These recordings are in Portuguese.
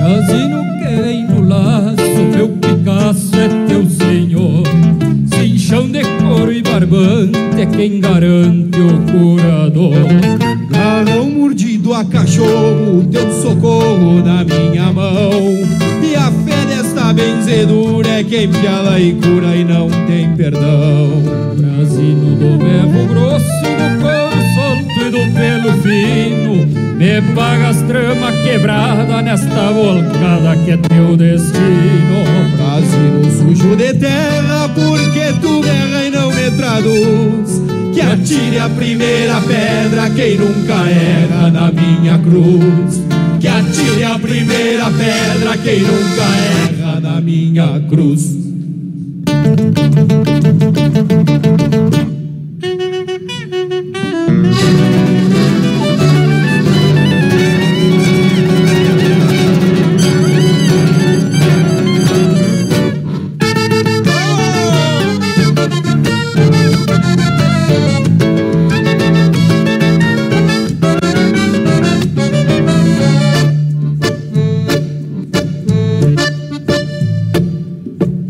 Brasino que vem no laço, meu Picasso é teu senhor. Cinchão de couro e barbante é quem garante o curador. Garrão mordido a cachorro, teu socorro na minha mão. E a fé desta benzedura é quem piala e cura e não tem perdão. Brasino do berro grosso, do couro solto e do pelo fino, me paga as tramas quebradas nesta volcada que é teu destino. Brasino sujo de terra, porque tu berra e não me traduz. Que atire a primeira pedra quem nunca erra na minha cruz. Que atire a primeira pedra quem nunca erra na minha cruz.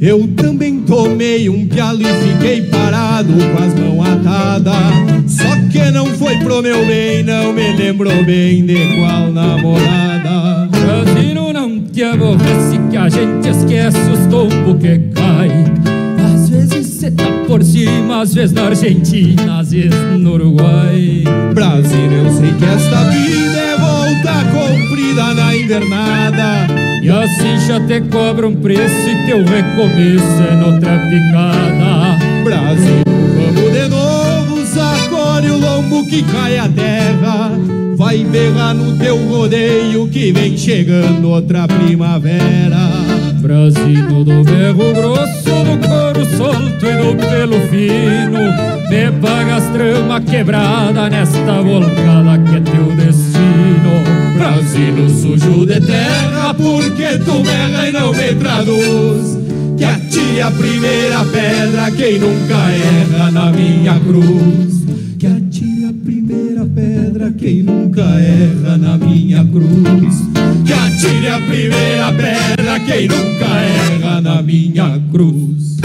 Eu também tomei um pialo e fiquei parado com as mãos atadas. Só que não foi pro meu bem, não me lembrou bem de qual namorada. Brasino, não te aborrece que a gente esquece os tombos que cai. Às vezes cê tá por cima, às vezes na Argentina, às vezes no Uruguai. Brasino, eu sei que esta vida é volta comprida na invernada. E assim já te cobra um preço e teu recomeço é noutra picada. Brasil, vamos de novo, sacode o lombo que cai a terra. Vai berrar no teu rodeio que vem chegando outra primavera. Brasino do berro grosso, do couro solto e do pelo fino, me paga as tramas quebradas nesta volcada que é teu destino. Brasino sujo de terra, porque tu berra e não me traduz. Que atire a primeira pedra quem nunca erra na minha cruz. Que atire a primeira pedra quem nunca erra na minha cruz. Que atire a primeira pedra quem nunca erra na minha cruz.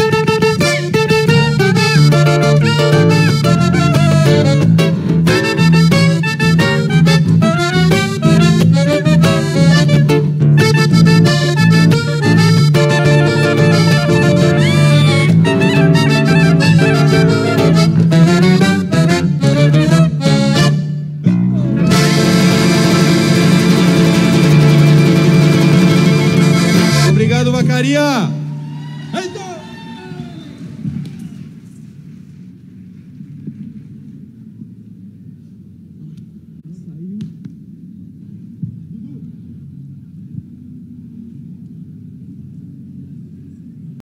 Obrigado, Vacaria!